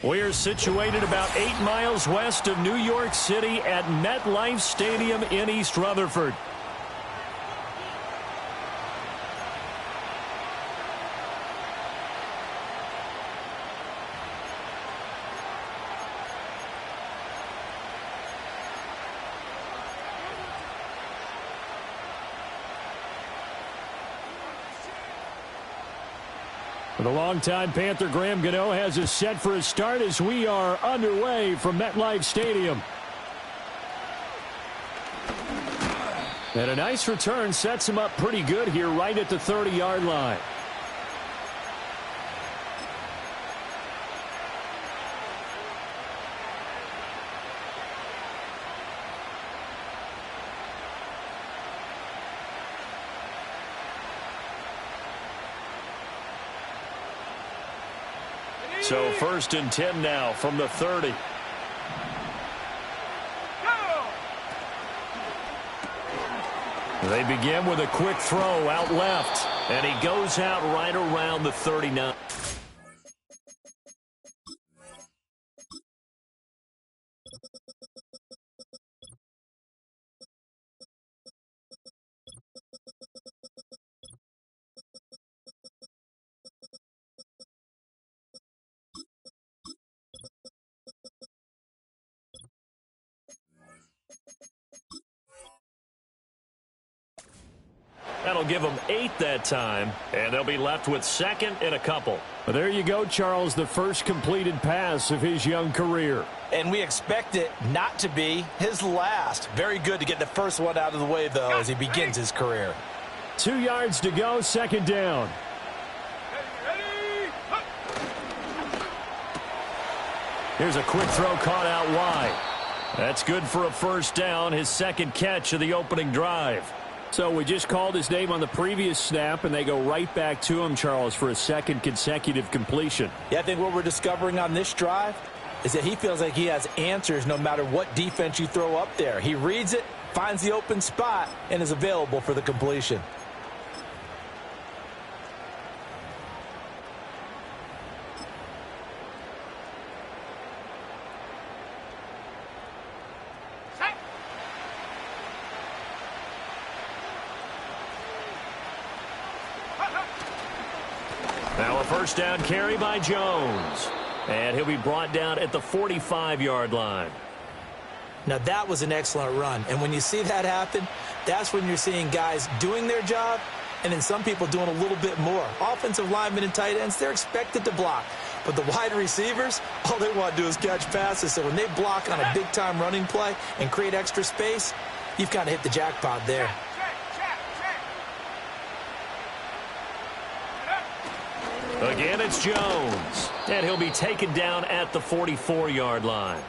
We're situated about 8 miles west of New York City at MetLife Stadium in East Rutherford. The longtime Panther Graham Gano has us set for a start as we are underway from MetLife Stadium. And a nice return sets him up pretty good here right at the 30-yard line. So 1st and 10 now from the 30. They begin with a quick throw out left, and he goes out right around the 39. That'll give them 8 that time, and they'll be left with 2nd and a couple. Well, there you go, Charles, the first completed pass of his young career. And we expect it not to be his last. Very good to get the first one out of the way, though, as he begins his career. 2 yards to go, 2nd down. Here's a quick throw caught out wide. That's good for a 1st down, his 2nd catch of the opening drive. So we just called his name on the previous snap, and they go right back to him, Charles, for a 2nd consecutive completion. Yeah, I think what we're discovering on this drive is that he feels like he has answers no matter what defense you throw up there. He reads it, finds the open spot, and is available for the completion. Now a 1st down carry by Jones. And he'll be brought down at the 45-yard line. Now that was an excellent run. And when you see that happen, that's when you're seeing guys doing their job and then some people doing a little bit more. Offensive linemen and tight ends, they're expected to block. But the wide receivers, all they want to do is catch passes. So when they block on a big-time running play and create extra space, you've kind of hit the jackpot there. Again, it's Jones. And he'll be taken down at the 44-yard line.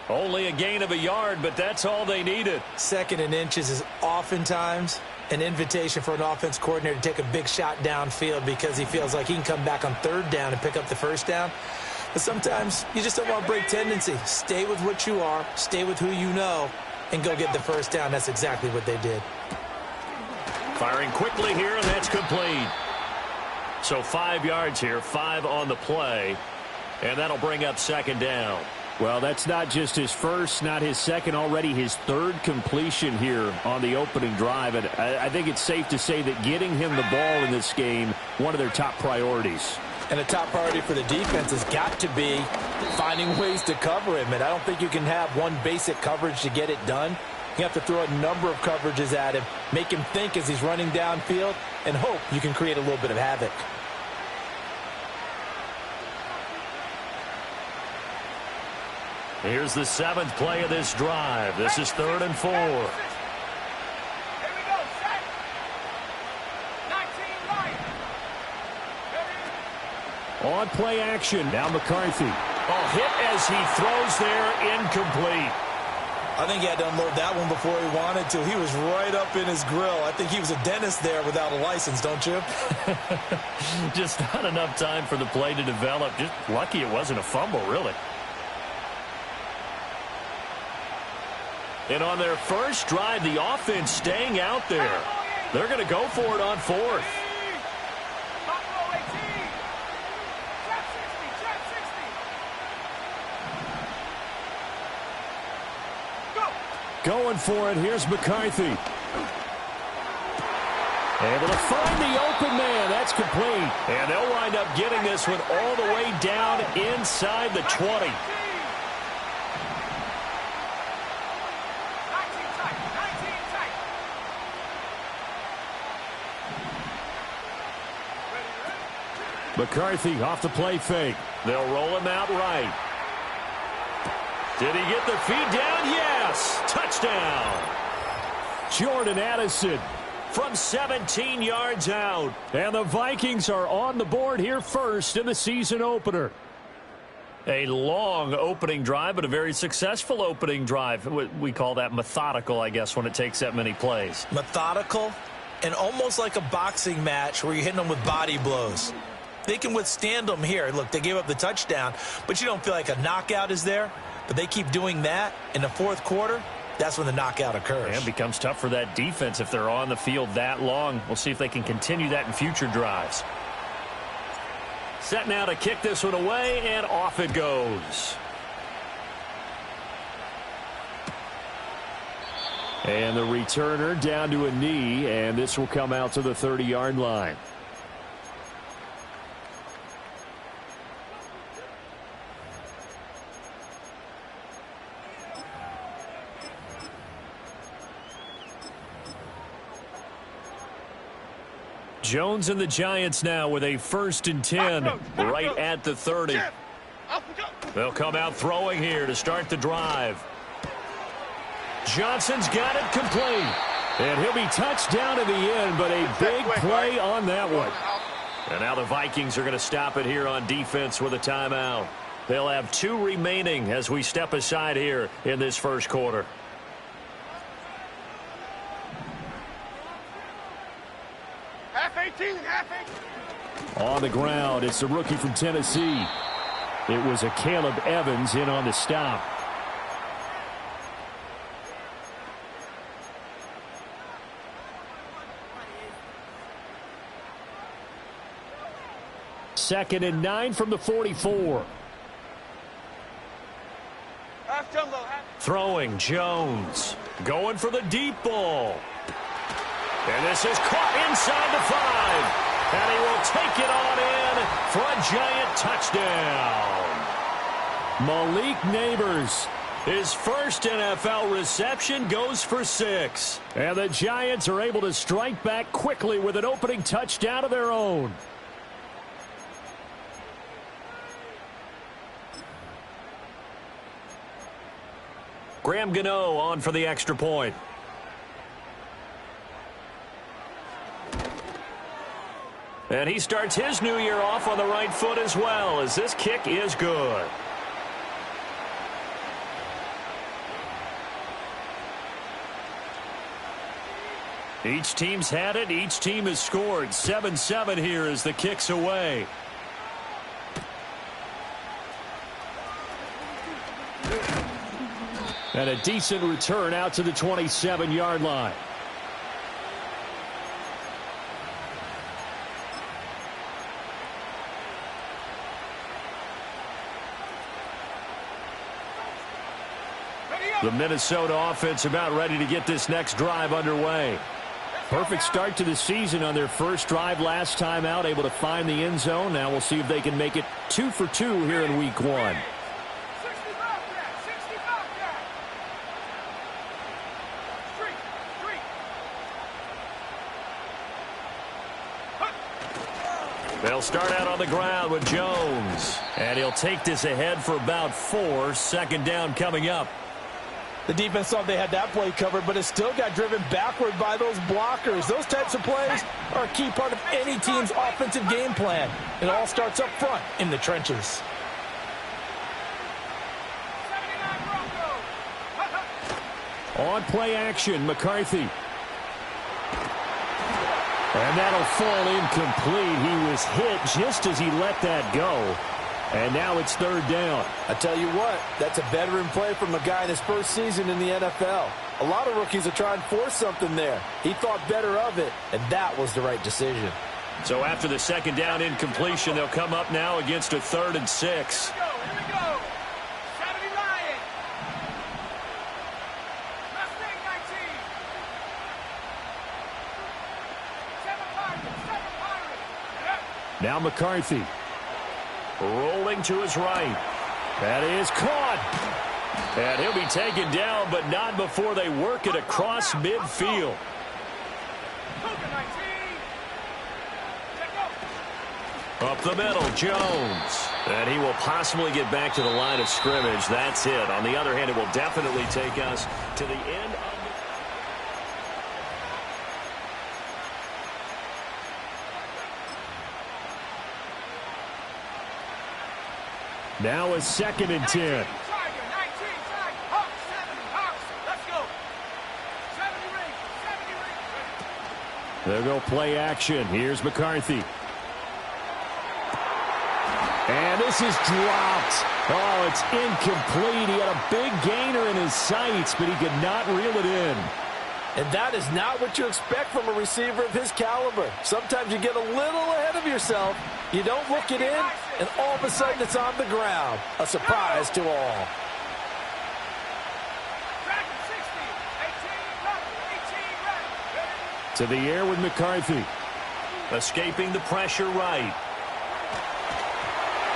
Only a gain of a yard, but that's all they needed. 2nd and inches is oftentimes an invitation for an offense coordinator to take a big shot downfield because he feels like he can come back on 3rd down and pick up the 1st down. But sometimes you just don't want to break tendency. Stay with what you are, stay with who you know, and go get the 1st down. That's exactly what they did. Firing quickly here, and that's complete. So 5 yards here, 5 on the play, and that'll bring up 2nd down. Well, that's not just his first, not his second, already his 3rd completion here on the opening drive. And I think it's safe to say that getting him the ball in this game, one of their top priorities. And a top priority for the defense has got to be finding ways to cover him. And I don't think you can have one basic coverage to get it done. You have to throw a number of coverages at him, make him think as he's running downfield, and hope you can create a little bit of havoc. Here's the 7th play of this drive. This is 3rd and 4. On play action. Now McCarthy. Oh, hit as he throws there, incomplete. I think he had to unload that one before he wanted to. He was right up in his grill. I think he was a dentist there without a license, don't you? Just not enough time for the play to develop. Just lucky it wasn't a fumble, really. And on their first drive, the offense staying out there. They're going to go for it on 4th. Going for it. Here's McCarthy. Able to find the open man. That's complete. And they'll wind up getting this one all the way down inside the 20. McCarthy off the play fake. They'll roll him out right. Did he get the feed down? Yes. Touchdown. Jordan Addison from 17 yards out. And the Vikings are on the board here first in the season opener. A long opening drive, but a very successful opening drive. We call that methodical, I guess, when it takes that many plays. Methodical and almost like a boxing match where you're hitting them with body blows. They can withstand them here. Look, they gave up the touchdown, but you don't feel like a knockout is there. But they keep doing that in the fourth quarter. That's when the knockout occurs. And it becomes tough for that defense if they're on the field that long. We'll see if they can continue that in future drives. Set now to kick this one away, and off it goes. And the returner down to a knee, and this will come out to the 30-yard line. Jones and the Giants now with a 1st and 10 right at the 30. They'll come out throwing here to start the drive. Johnson's got it complete. And he'll be touched down in the end, but a big play on that one. And now the Vikings are going to stop it here on defense with a timeout. They'll have 2 remaining as we step aside here in this first quarter. On the ground, it's the rookie from Tennessee. It was a Caleb Evans in on the stop. Second and 9 from the 44. Throwing, Jones. Going for the deep ball. And this is caught inside the 5. And he will take it on in for a Giant touchdown. Malik Neighbors, his first NFL reception, goes for 6. And the Giants are able to strike back quickly with an opening touchdown of their own. Graham Gano on for the extra point. And he starts his new year off on the right foot as well, as this kick is good. Each team's had it. Each team has scored. 7-7 here as the kick's away. And a decent return out to the 27-yard line. The Minnesota offense about ready to get this next drive underway. Perfect start to the season on their first drive last time out, able to find the end zone. Now we'll see if they can make it 2 for 2 here in week 1. They'll start out on the ground with Jones. And he'll take this ahead for about 4. Second down coming up. The defense thought they had that play covered, but it still got driven backward by those blockers. Those types of plays are a key part of any team's offensive game plan. It all starts up front in the trenches. On play action, McCarthy. And that'll fall incomplete. He was hit just as he let that go. And now it's 3rd down. I tell you what, that's a veteran play from a guy in his first season in the NFL. A lot of rookies are trying to force something there. He thought better of it, and that was the right decision. So after the second down incompletion, they'll come up now against a 3rd and 6. Now McCarthy. Rolling to his right. That is caught. And he'll be taken down, but not before they work it across midfield. Up the middle, Jones. And he will possibly get back to the line of scrimmage. That's it. On the other hand, it will definitely take us to the end of the... Now a 2nd and 10. They'll go play action. Here's McCarthy. And this is dropped. Oh, it's incomplete. He had a big gainer in his sights, but he could not reel it in. And that is not what you expect from a receiver of his caliber. Sometimes you get a little ahead of yourself. You don't look it in, and all of a sudden it's on the ground. A surprise to all. To the air with McCarthy. Escaping the pressure right.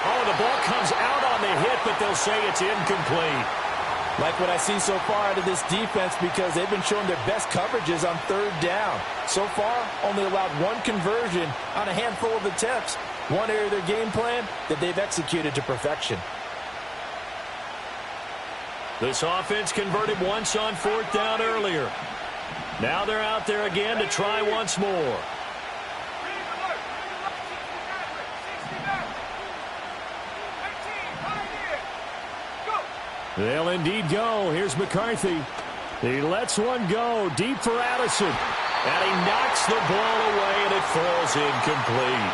Oh, the ball comes out on the hit, but they'll say it's incomplete. Like what I see so far out of this defense, because they've been showing their best coverages on 3rd down. So far, only allowed 1 conversion on a handful of attempts. One area of their game plan that they've executed to perfection. This offense converted once on 4th down earlier. Now they're out there again to try once more. They'll indeed go. Here's McCarthy. He lets one go deep for Addison. And he knocks the ball away, and it falls incomplete.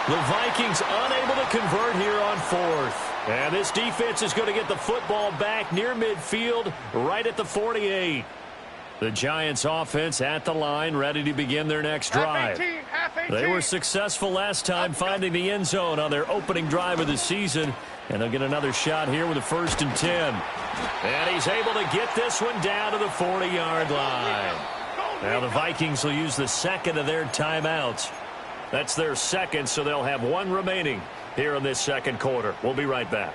The Vikings unable to convert here on 4th. And this defense is going to get the football back near midfield, right at the 48. The Giants offense at the line, ready to begin their next drive. They were successful last time finding the end zone on their opening drive of the season. And they'll get another shot here with a 1st and 10. And he's able to get this one down to the 40-yard line. Now the Vikings will use the 2nd of their timeouts. That's their 2nd, so they'll have 1 remaining here in this 2nd quarter. We'll be right back.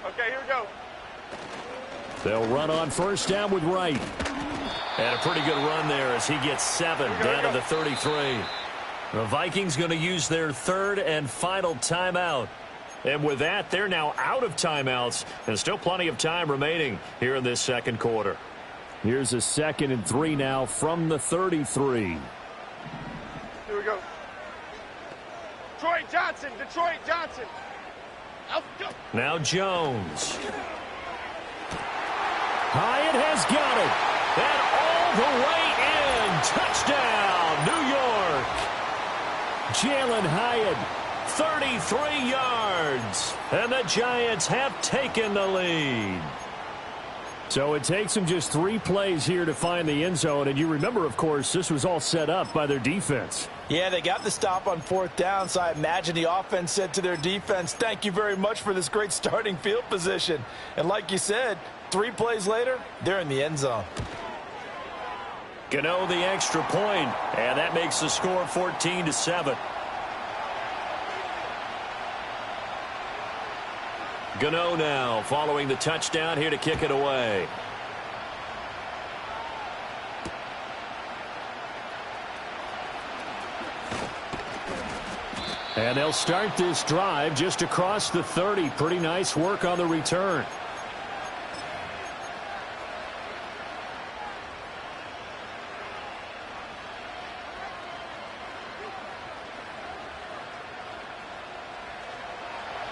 Okay, here we go. They'll run on 1st down with Wright. And a pretty good run there as he gets 7 down to the 33. The Vikings going to use their 3rd and final timeout. And with that, they're now out of timeouts. And still plenty of time remaining here in this 2nd quarter. Here's a 2nd and 3 now from the 33. Here we go. Detroit Johnson. Now Jones. Hyatt has got it. And all the way in. Touchdown, New York. Jalen Hyatt, 33 yards. And the Giants have taken the lead. So it takes them just 3 plays here to find the end zone. And you remember, of course, this was all set up by their defense. Yeah, they got the stop on 4th down, so I imagine the offense said to their defense, thank you very much for this great starting field position. And like you said, 3 plays later, they're in the end zone. Gano the extra point, and that makes the score 14-7. Gano now following the touchdown here to kick it away. And they'll start this drive just across the 30. Pretty nice work on the return.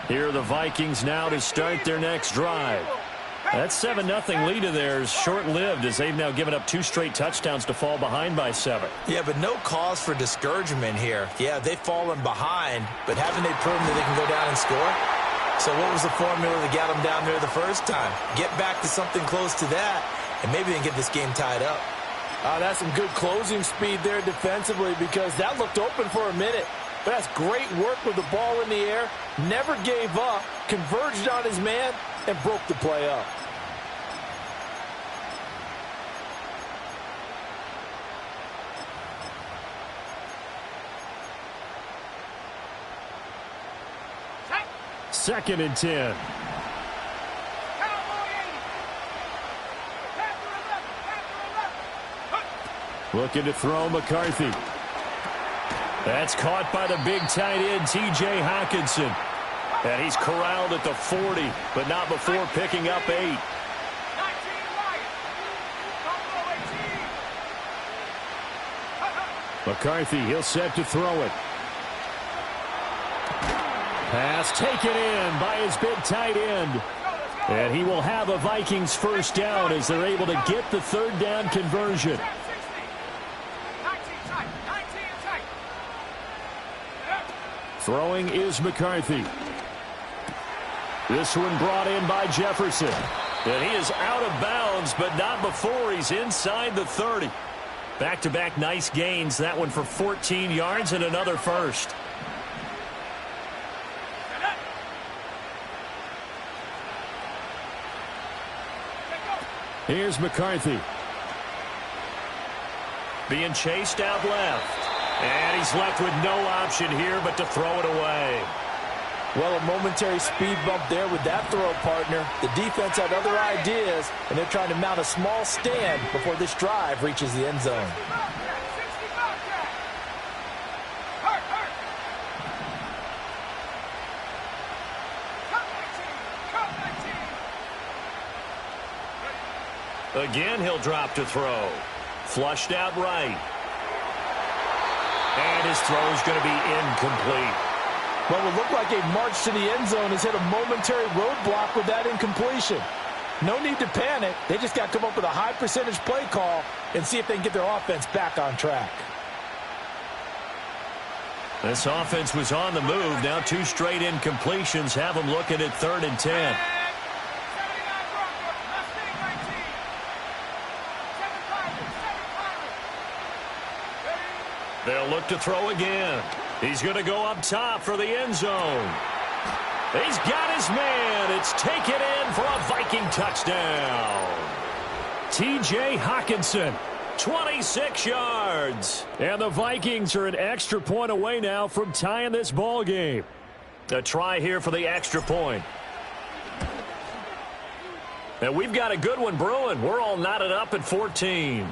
Here are the Vikings now to start their next drive. That 7-0 lead of theirs short-lived as they've now given up 2 straight touchdowns to fall behind by 7. Yeah, but no cause for discouragement here. Yeah, they've fallen behind, but haven't they proven that they can go down and score? So what was the formula that got them down there the first time? Get back to something close to that, and maybe they can get this game tied up. That's some good closing speed there defensively, because that looked open for a minute. But that's great work with the ball in the air. Never gave up, converged on his man, and broke the play up. 2nd and 10. Looking to throw McCarthy. That's caught by the big tight end, T.J. Hockenson. And he's corralled at the 40, but not before picking up 8. McCarthy, he'll set to throw it. Pass taken in by his big tight end. And he will have a Vikings first down as they're able to get the 3rd down conversion. Throwing is McCarthy. This one brought in by Jefferson. And he is out of bounds, but not before he's inside the 30. Back-to-back nice gains. That one for 14 yards and another first. Here's McCarthy. Being chased out left. And he's left with no option here but to throw it away. Well, a momentary speed bump there with that throw, partner. The defense had other ideas, and they're trying to mount a small stand before this drive reaches the end zone. Again, he'll drop to throw. Flushed out right. And his throw is going to be incomplete. Well, it looked like a march to the end zone has hit a momentary roadblock with that incompletion. No need to panic. They just got to come up with a high percentage play call and see if they can get their offense back on track. This offense was on the move. Now 2 straight incompletions have them looking at 3rd and 10. They'll look to throw again. He's going to go up top for the end zone. He's got his man. It's taken in for a Viking touchdown. T.J. Hockenson, 26 yards. And the Vikings are an extra point away now from tying this ball game. A try here for the extra point. And we've got a good one brewing. We're all knotted up at 14.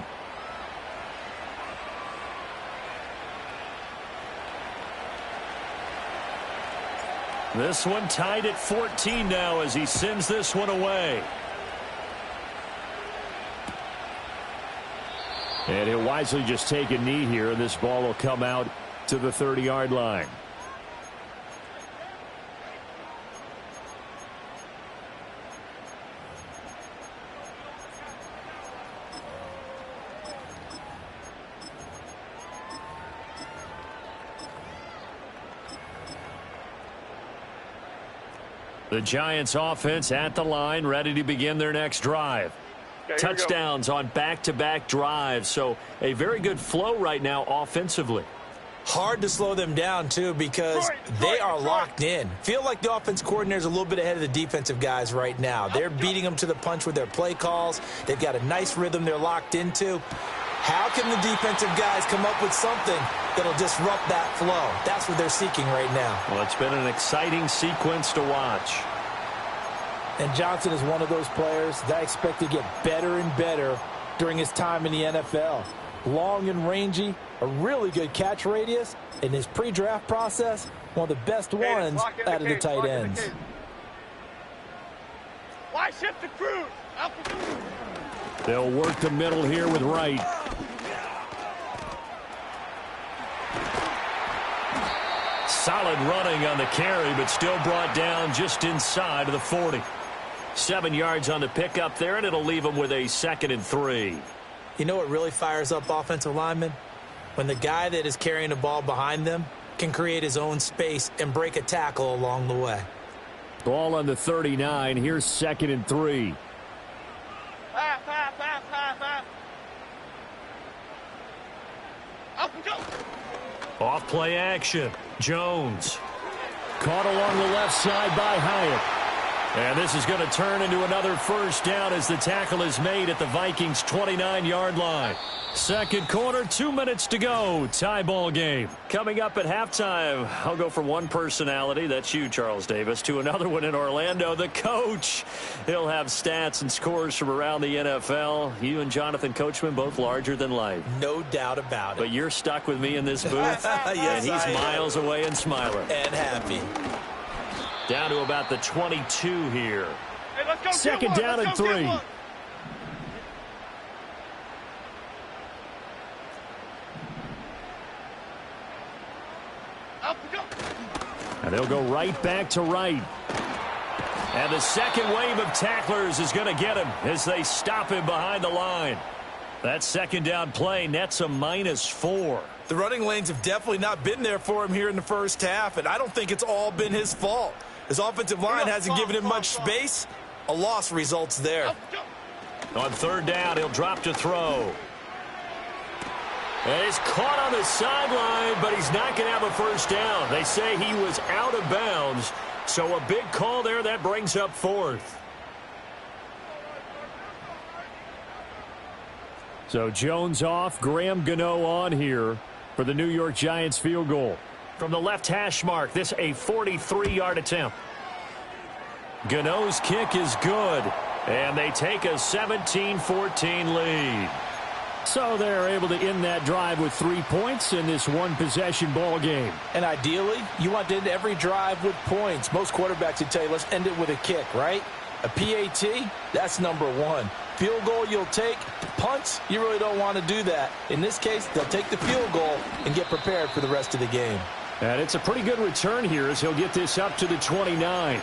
This one tied at 14 now as he sends this one away. And he'll wisely just take a knee here, and this ball will come out to the 30-yard line. The Giants offense at the line, ready to begin their next drive. Okay, Touchdowns on back-to-back drives, so a very good flow right now offensively. Hard to slow them down, too, because they are locked in. Feel like the offense coordinator is a little bit ahead of the defensive guys right now. They're beating them to the punch with their play calls. They've got a nice rhythm they're locked into. How can the defensive guys come up with something that'll disrupt that flow? That's what they're seeking right now. Well, it's been an exciting sequence to watch. And Johnson is one of those players that I expect to get better and better during his time in the NFL. Long and rangy, a really good catch radius. In his pre-draft process, one of the best ones out of the tight ends. Why shift the cruise? They'll work the middle here with Wright. Solid running on the carry, but still brought down just inside of the 40. 7 yards on the pickup there, and it'll leave them with a 2nd and 3. You know what really fires up offensive linemen? When the guy that is carrying the ball behind them can create his own space and break a tackle along the way. Ball on the 39. Here's 2nd and 3. Off play action. Jones. Caught along the left side by Hyatt. And this is going to turn into another first down as the tackle is made at the Vikings' 29-yard line. Second quarter, 2 minutes to go. Tie ball game. Coming up at halftime, I'll go from one personality, that's you, Charles Davis, to another one in Orlando, the coach. He'll have stats and scores from around the NFL. You and Jonathan Coachman both larger than life. No doubt about it. But you're stuck with me in this booth. Yes, and he's miles away and smiling. And happy. Down to about the 22 here. Hey, let's go. Second down and 3. And they'll go right back to right. And the second wave of tacklers is going to get him as they stop him behind the line. That second down play nets a -4. The running lanes have definitely not been there for him here in the first half, and I don't think it's all been his fault. His offensive line hasn't given him much space. A loss results there. On third down, he'll drop to throw. And he's caught on the sideline, but he's not going to have a first down. They say he was out of bounds, so a big call there that brings up fourth. So Jones off, Graham Gano on here for the New York Giants field goal. From the left hash mark, this a 43-yard attempt. Gano's kick is good, and they take a 17-14 lead. So they're able to end that drive with 3 points in this one-possession ball game. And ideally, you want to end every drive with points. Most quarterbacks would tell you, let's end it with a kick, right? A PAT, that's number one. Field goal you'll take. Punts, you really don't want to do that. In this case, they'll take the field goal and get prepared for the rest of the game. And it's a pretty good return here as he'll get this up to the 29.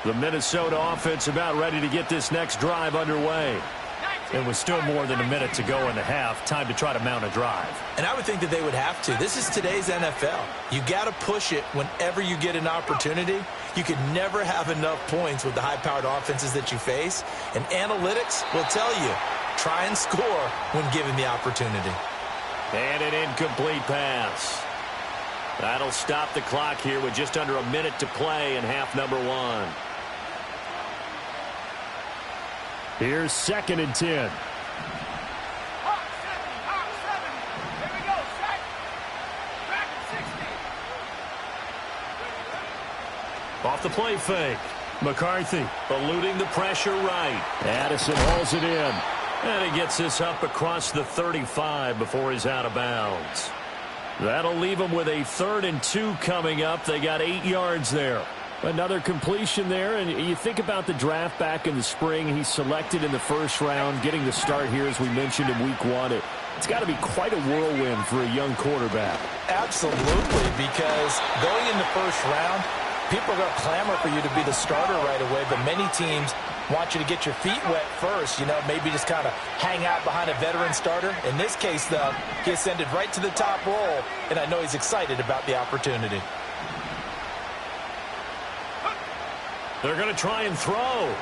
The Minnesota offense about ready to get this next drive underway. And with still more than a minute to go in the half, time to try to mount a drive. And I would think that they would have to. This is today's NFL. You got to push it whenever you get an opportunity. You could never have enough points with the high-powered offenses that you face. And analytics will tell you, try and score when given the opportunity. And an incomplete pass. That'll stop the clock here with just under a minute to play in half number 1. Here's 2nd and 10. Hot 7. Here we go. Set. Back at 60. Off the play fake. McCarthy eluding the pressure right. Addison hauls it in. And he gets this up across the 35 before he's out of bounds. That'll leave him with a 3rd and 2 coming up. They got 8 yards there. Another completion there, and you think about the draft back in the spring. He's selected in the first round, getting the start here, as we mentioned, in week 1. It's got to be quite a whirlwind for a young quarterback. Absolutely, because going in the first round, people are going to clamor for you to be the starter right away, but many teams want you to get your feet wet first, maybe just kind of hang out behind a veteran starter. In this case, though, he ascended right to the top role, and I know he's excited about the opportunity. They're going to try and throw.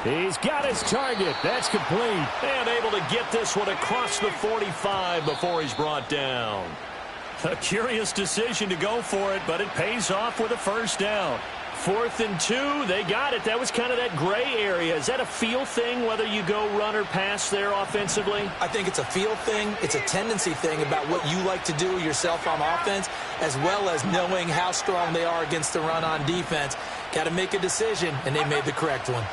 He's got his target. That's complete. And able to get this one across the 45 before he's brought down. A curious decision to go for it, but it pays off with a first down. 4th and 2, they got it. That was kind of that gray area. Is that a feel thing, whether you go run or pass there offensively? I think it's a feel thing. It's a tendency thing about what you like to do yourself on offense, as well as knowing how strong they are against the run on defense. Got to make a decision, and they made the correct one.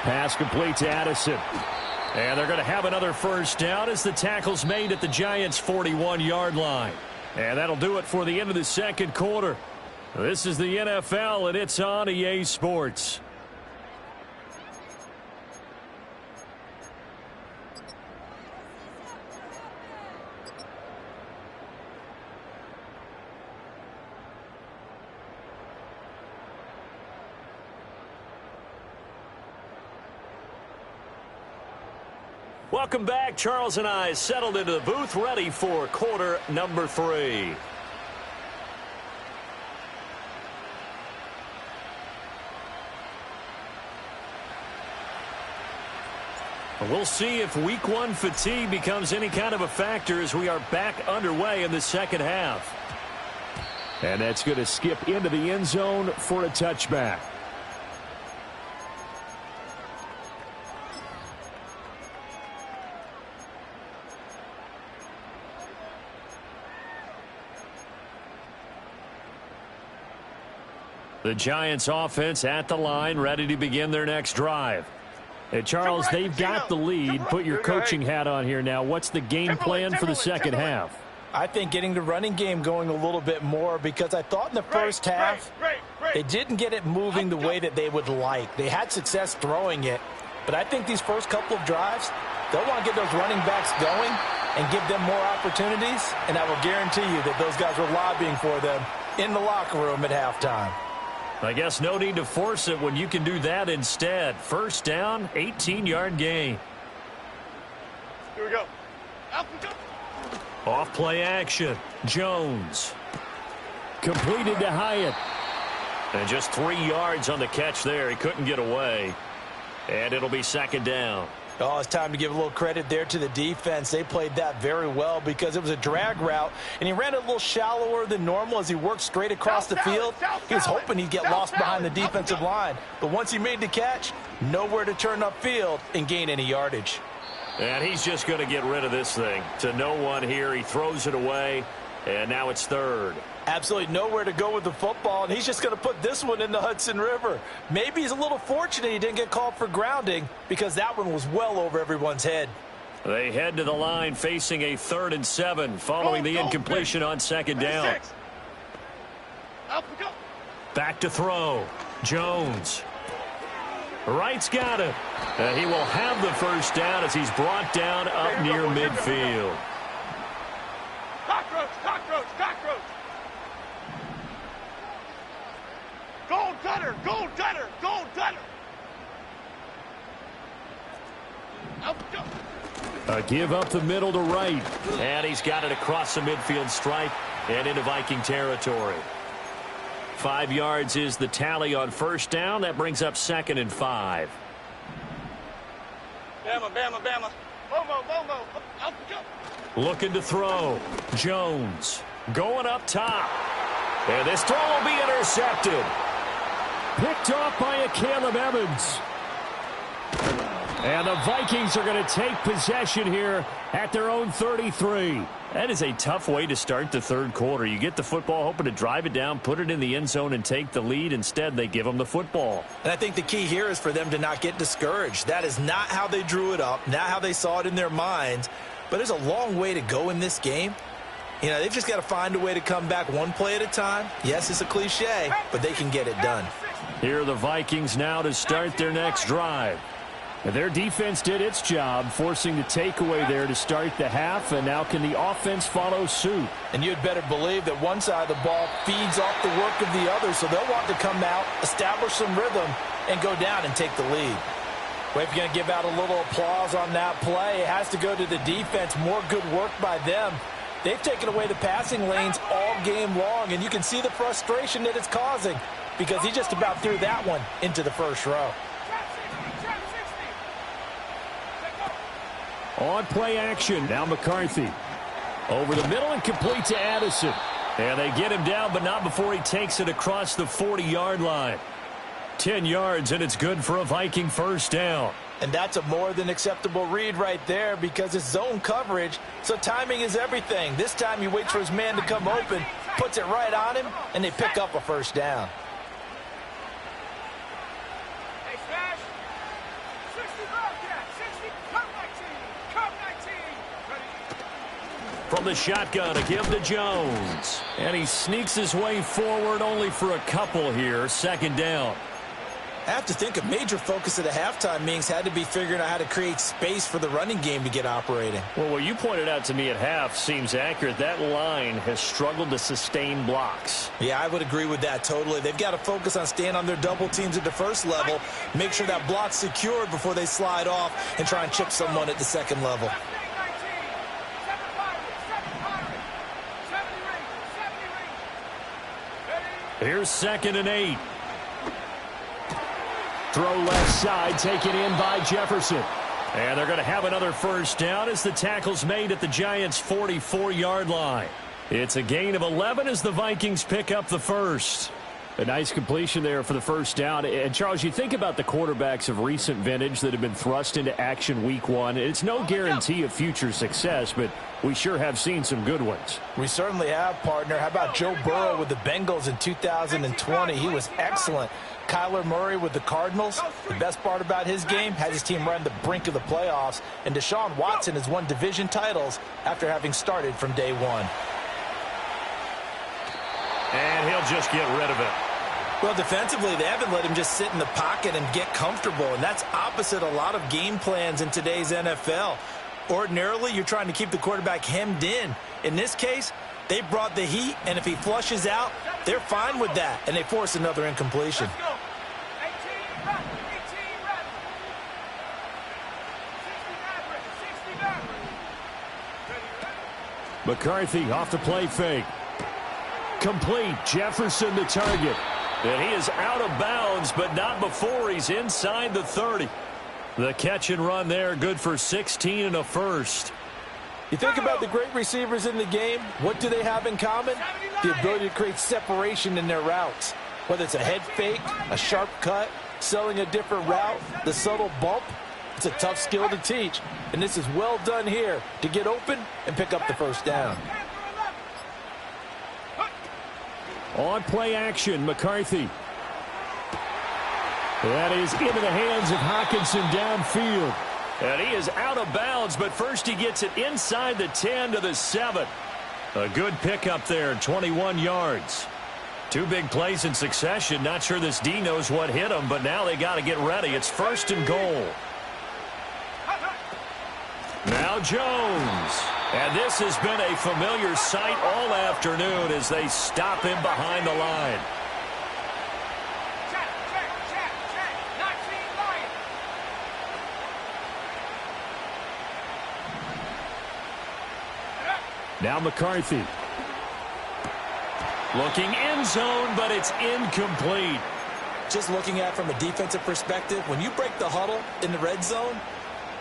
Pass complete to Addison. And they're going to have another first down as the tackle's made at the Giants' 41-yard line. And that'll do it for the end of the second quarter. This is the NFL, and it's on EA Sports. Welcome back. Charles and I settled into the booth, ready for quarter number 3. We'll see if week one fatigue becomes any kind of a factor as we are back underway in the second half. And that's going to skip into the end zone for a touchback. The Giants offense at the line, ready to begin their next drive. Hey, Charles, they've got the lead. Put your coaching hat on here now. What's the game plan for the second half? I think getting the running game going a little bit more, because I thought in the first half they didn't get it moving the way that they would like. They had success throwing it, but I think these first couple of drives, they'll want to get those running backs going and give them more opportunities, and I will guarantee you that those guys were lobbying for them in the locker room at halftime. I guess no need to force it when you can do that instead. First down, 18-yard gain. Here we go. Out we go. Off play action. Jones. Completed to Hyatt. And just 3 yards on the catch there. He couldn't get away. And it'll be second down. Oh, it's time to give a little credit there to the defense. They played that very well because it was a drag route, and he ran it a little shallower than normal as he worked straight across the field. He was hoping he'd get lost behind the defensive line. But once he made the catch, nowhere to turn upfield and gain any yardage. And he's just going to get rid of this thing. To no one here. He throws it away, and now it's third. Absolutely nowhere to go with the football, and he's just going to put this one in the Hudson River. Maybe he's a little fortunate he didn't get called for grounding, because that one was well over everyone's head. They head to the line facing a 3rd and 7 following the incompletion on second down. Back to throw. Jones. Wright's got it. He will have the first down as he's brought down up near midfield. Cockroach, cockroach, cockroach. Gold gutter, gold gutter, gold gutter. Out we go. A give up the middle to Wright. And he's got it across the midfield stripe and into Viking territory. 5 yards is the tally on first down. That brings up 2nd and 5. Bama, Bama, Bama. Momo, Momo. Out we go. Looking to throw. Jones going up top. And this throw will be intercepted. Picked off by a Caleb Evans. And the Vikings are going to take possession here at their own 33. That is a tough way to start the third quarter. You get the football, hoping to drive it down, put it in the end zone, and take the lead. Instead, they give them the football. And I think the key here is for them to not get discouraged. That is not how they drew it up, not how they saw it in their minds. But there's a long way to go in this game. You know, they've just got to find a way to come back one play at a time. Yes, it's a cliche, but they can get it done. Here are the Vikings now to start their next drive. And their defense did its job, forcing the takeaway there to start the half, and now can the offense follow suit? And you'd better believe that one side of the ball feeds off the work of the other, so they'll want to come out, establish some rhythm, and go down and take the lead. Well, if you're going to give out a little applause on that play, it has to go to the defense. More good work by them. They've taken away the passing lanes all game long, and you can see the frustration that it's causing because he just about threw that one into the first row. On play action, now McCarthy. Over the middle and complete to Addison. And they get him down, but not before he takes it across the 40-yard line. 10 yards, and it's good for a Viking first down. And that's a more than acceptable read right there because it's zone coverage, so timing is everything. This time he waits for his man to come open, puts it right on him, and they pick up a first down. Hey, Smash. 60 Bobcat, 60, come 19, come 19. Ready? From the shotgun, a give to Jones. And he sneaks his way forward only for a couple here. Second down. I have to think a major focus of the halftime meetings had to be figuring out how to create space for the running game to get operating. Well, what you pointed out to me at half seems accurate. That line has struggled to sustain blocks. Yeah, I would agree with that totally. They've got to focus on staying on their double teams at the first level, make sure that block's secured before they slide off and try and chip someone at the second level. 19, 7 Pirates, 70 rings. Ready? Here's 2nd and 8. Throw left side, taken in by Jefferson. And they're going to have another first down as the tackle's made at the Giants' 44-yard line. It's a gain of 11 as the Vikings pick up the first. A nice completion there for the first down. And, Charles, you think about the quarterbacks of recent vintage that have been thrust into action week one. It's no guarantee of future success, but we sure have seen some good ones. We certainly have, partner. How about Joe Burrow with the Bengals in 2020? He was excellent. Kyler Murray with the Cardinals. The best part about his game, has his team right on the brink of the playoffs. And Deshaun Watson has won division titles after having started from day one. And he'll just get rid of it. Well, defensively, they haven't let him just sit in the pocket and get comfortable, and that's opposite a lot of game plans in today's NFL. Ordinarily, you're trying to keep the quarterback hemmed in. In this case, they brought the heat, and if he flushes out, they're fine with that, and they force another incompletion. McCarthy off the play fake. Complete. Jefferson the target. And he is out of bounds, but not before he's inside the 30. The catch and run there, good for 16 and a first. You think about the great receivers in the game, what do they have in common? The ability to create separation in their routes. Whether it's a head fake, a sharp cut, selling a different route, the subtle bump, it's a tough skill to teach. And this is well done here to get open and pick up the first down. On play action, McCarthy. That is into the hands of Hockenson downfield. And he is out of bounds, but first he gets it inside the 10 to the 7. A good pickup there, 21 yards. Two big plays in succession. Not sure this D knows what hit him, but now they got to get ready. It's first and goal. Now Jones. And this has been a familiar sight all afternoon as they stop him behind the line. Now McCarthy. Looking end zone, but it's incomplete. Just looking at it from a defensive perspective, when you break the huddle in the red zone,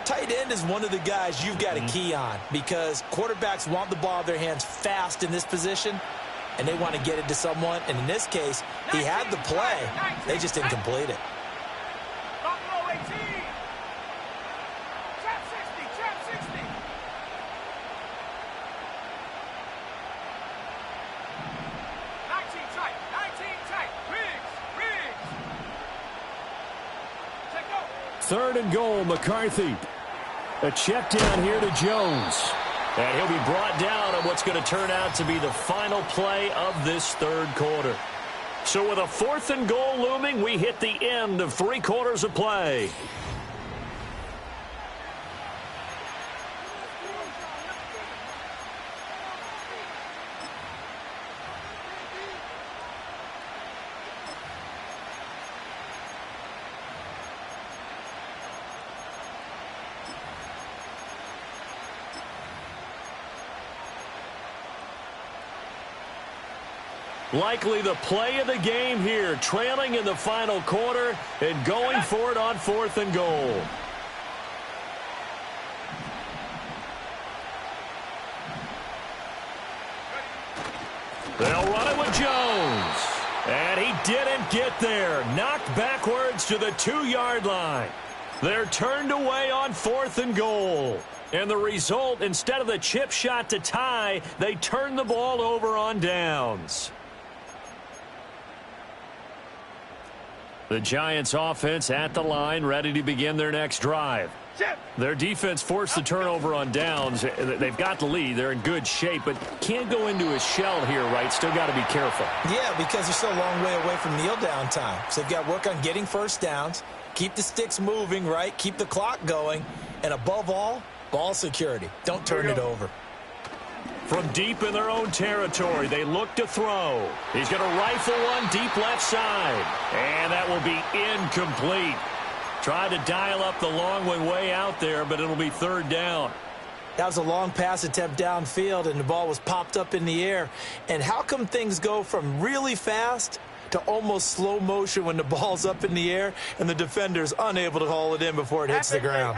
tight end is one of the guys you've got to key on because quarterbacks want the ball in their hands fast in this position, and they want to get it to someone. And in this case, he had the play. They just didn't complete it. Third and goal, McCarthy. A check down here to Jones. And he'll be brought down on what's going to turn out to be the final play of this third quarter. So with a 4th and goal looming, we hit the end of 3 quarters of play. Likely the play of the game here, trailing in the final quarter and going for it on 4th and goal. They'll run it with Jones. And he didn't get there. Knocked backwards to the 2-yard line. They're turned away on 4th and goal. And the result, instead of the chip shot to tie, they turn the ball over on downs. The Giants offense at the line, ready to begin their next drive. Their defense forced the turnover on downs. They've got the lead. They're in good shape, but can't go into a shell here, right? Still got to be careful. Yeah, because they're still a long way away from kneel down time. So they've got to work on getting first downs, keep the sticks moving, right? Keep the clock going. And above all, ball security. Don't turn it over. From deep in their own territory, they look to throw. He's going to rifle one deep left side. And that will be incomplete. Tried to dial up the long one way out there, but it'll be 3rd down. That was a long pass attempt downfield, and the ball was popped up in the air. And how come things go from really fast to almost slow motion when the ball's up in the air and the defender's unable to haul it in before it hits the ground?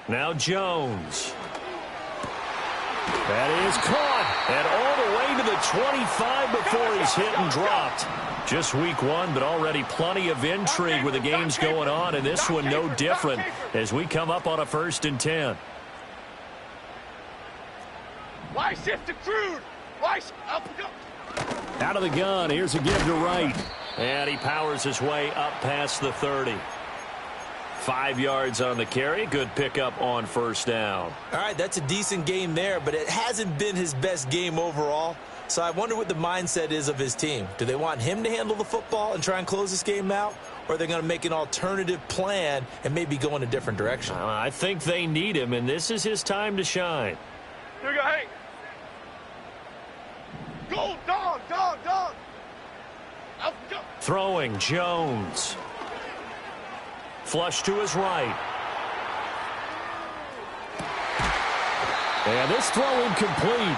Now Jones. That is caught. And all the way to the 25 before he's hit and dropped. Just week one, but already plenty of intrigue with the games going on, and this one no different as we come up on a 1st and 10. Why shift to crude? Why up? Out of the gun, here's a give to right. And he powers his way up past the 30. 5 yards on the carry. Good pickup on 1st down. All right, that's a decent game there, but it hasn't been his best game overall. So I wonder what the mindset is of his team. Do they want him to handle the football and try and close this game out? Or are they going to make an alternative plan and maybe go in a different direction? I think they need him, and this is his time to shine. Here you go, Hank. Go, dog. Up, go. Throwing, Jones. Flush to his right. And this throw incomplete.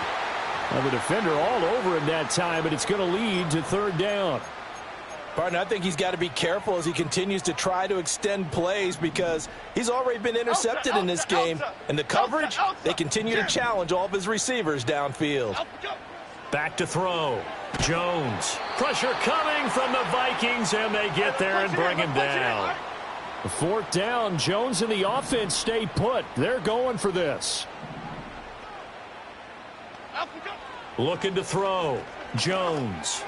Well, the defender all over him that time, but it's going to lead to 3rd down. Partner, I think he's got to be careful as he continues to try to extend plays because he's already been intercepted in this game. And the coverage, they continue to challenge all of his receivers downfield. Back to throw. Jones. Pressure coming from the Vikings, and they get there and bring him down. 4th down, Jones and the offense stay put. They're going for this. Looking to throw. Jones.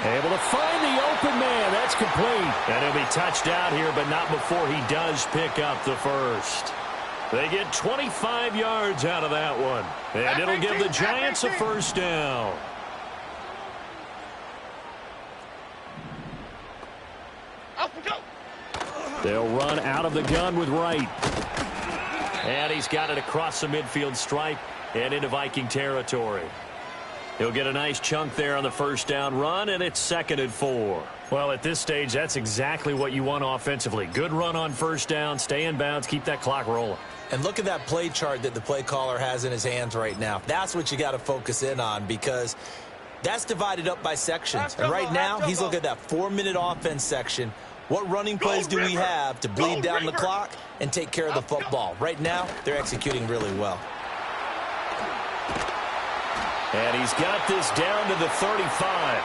Able to find the open man. That's complete. And he'll be touched out here, but not before he does pick up the 1st. They get 25 yards out of that one. And it'll give the Giants a 1st down. They'll run out of the gun with Wright. And he's got it across the midfield stripe and into Viking territory. He'll get a nice chunk there on the 1st down run, and it's 2nd and 4. Well, at this stage, that's exactly what you want offensively. Good run on 1st down, stay in bounds, keep that clock rolling. And look at that play chart that the play caller has in his hands right now. That's what you got to focus in on because that's divided up by sections. And right now, he's looking at that 4-minute offense section. What running plays do we have to bleed down the clock and take care of the football? Right now, they're executing really well. And he's got this down to the 35.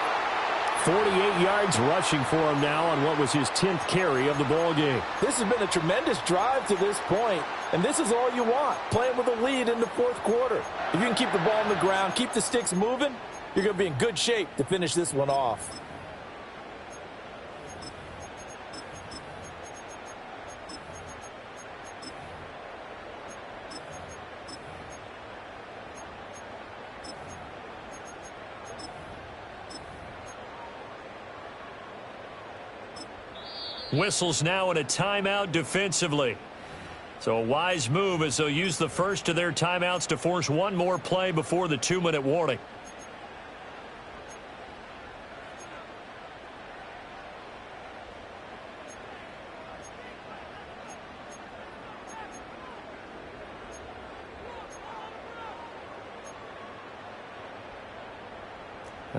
48 yards rushing for him now on what was his 10th carry of the ball game. This has been a tremendous drive to this point, and this is all you want, playing with a lead in the 4th quarter. If you can keep the ball on the ground, keep the sticks moving, you're going to be in good shape to finish this one off. Whistles now in a timeout defensively. So a wise move as they'll use the first of their timeouts to force one more play before the 2-minute warning.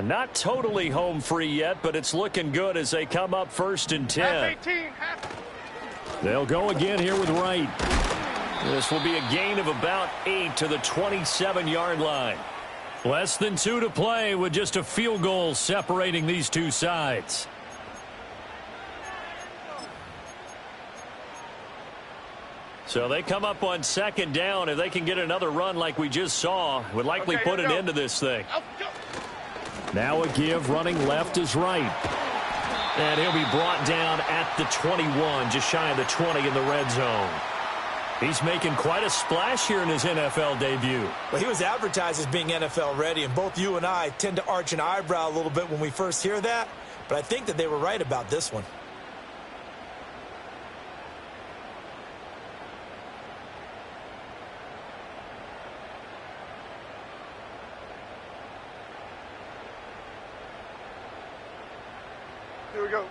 Not totally home free yet, but it's looking good as they come up 1st and 10. They'll go again here with Wright. This will be a gain of about 8 to the 27-yard line. Less than 2 to play with just a field goal separating these two sides. So they come up on 2nd down. If they can get another run like we just saw, would likely put an end to this thing. Now a give, running left is Wright. And he'll be brought down at the 21, just shy of the 20 in the red zone. He's making quite a splash here in his NFL debut. Well, he was advertised as being NFL ready, and both you and I tend to arch an eyebrow a little bit when we first hear that, but I think that they were right about this one. Here we go.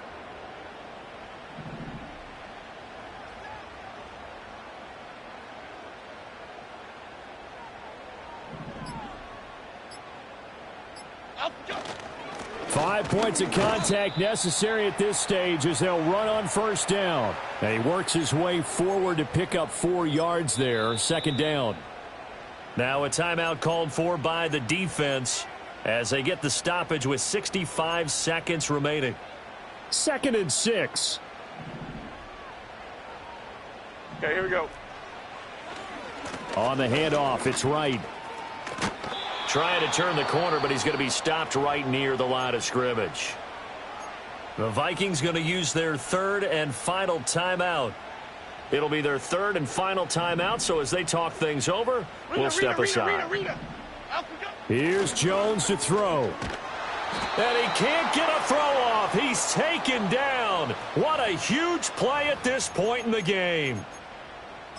5 points of contact necessary at this stage as they'll run on first down. And he works his way forward to pick up 4 yards there. Second down. Now a timeout called for by the defense as they get the stoppage with 65 seconds remaining. 2nd and 6. Okay, here we go. On the handoff, it's Wright. Trying to turn the corner, but he's going to be stopped right near the line of scrimmage. The Vikings going to use their 3rd and final timeout. It'll be their 3rd and final timeout, so as they talk things over, we'll step aside. Here's Jones to throw. And he can't get a throw off. He's taken down. What a huge play at this point in the game.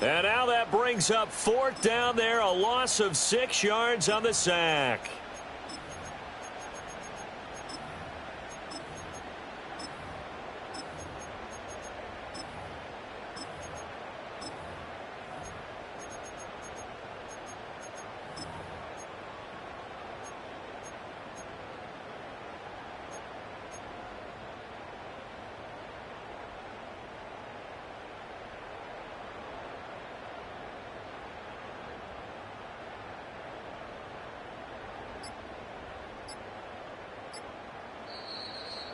And now that brings up 4th down there, a loss of 6 yards on the sack.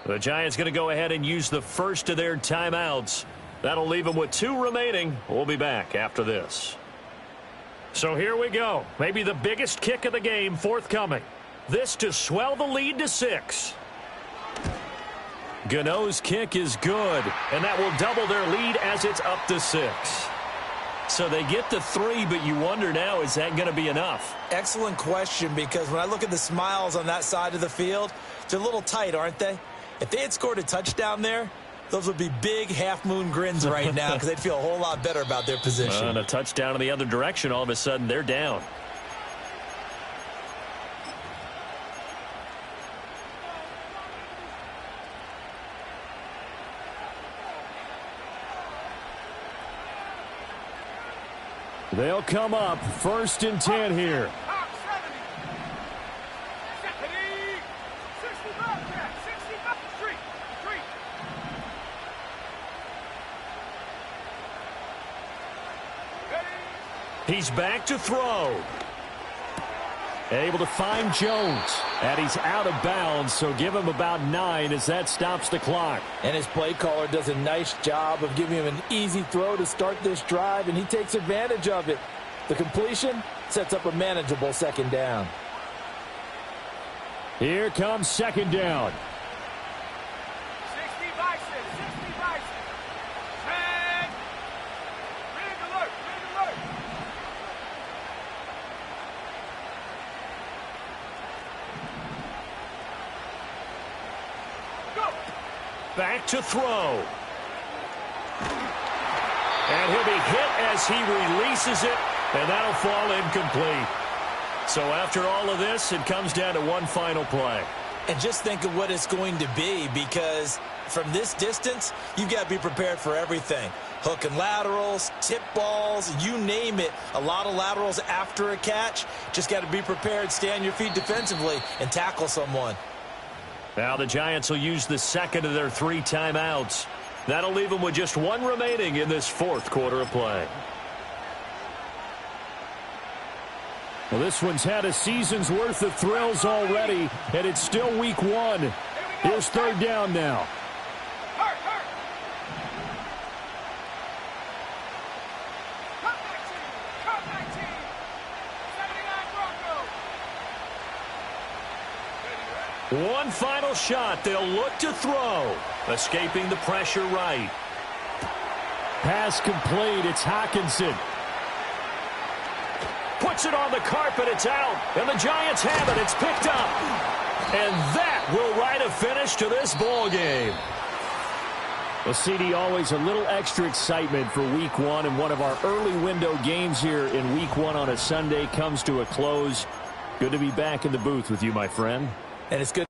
The Giants going to go ahead and use the first of their timeouts. That'll leave them with 2 remaining. We'll be back after this. So here we go. Maybe the biggest kick of the game forthcoming. This to swell the lead to 6. Gano's kick is good, and that will double their lead as it's up to 6. So they get to 3, but you wonder now, is that going to be enough? Excellent question, because when I look at the smiles on that side of the field, they're a little tight, aren't they? If they had scored a touchdown there, those would be big half-moon grins right now because they'd feel a whole lot better about their position. And a touchdown in the other direction, all of a sudden they're down. They'll come up 1st and 10 here. He's back to throw. Able to find Jones. And he's out of bounds, so give him about 9 as that stops the clock. And his play caller does a nice job of giving him an easy throw to start this drive, and he takes advantage of it. The completion sets up a manageable 2nd down. Here comes 2nd down. 60 bison, 60 bison. Red. Red alert, red alert. Go. Back to throw. And he'll be hit as he releases it, and that'll fall incomplete. So after all of this, it comes down to one final play. And just think of what it's going to be, because from this distance, you've got to be prepared for everything. Hook and laterals, tip balls, you name it. A lot of laterals after a catch. Just got to be prepared, stay on your feet defensively, and tackle someone. Now the Giants will use the second of their 3 timeouts. That'll leave them with just 1 remaining in this 4th quarter of play. Well, this one's had a season's worth of thrills already, and it's still week 1. Here's 3rd down now. Hurt, hurt. Comeback team. 79 Broncos. One final shot. They'll look to throw. Escaping the pressure right. Pass complete. It's Hockenson. Puts it on the carpet. It's out. And the Giants have it. It's picked up. And that will write a finish to this ball game. Well, CD, always a little extra excitement for week 1. And one of our early window games here in week 1 on a Sunday comes to a close. Good to be back in the booth with you, my friend. And it's good.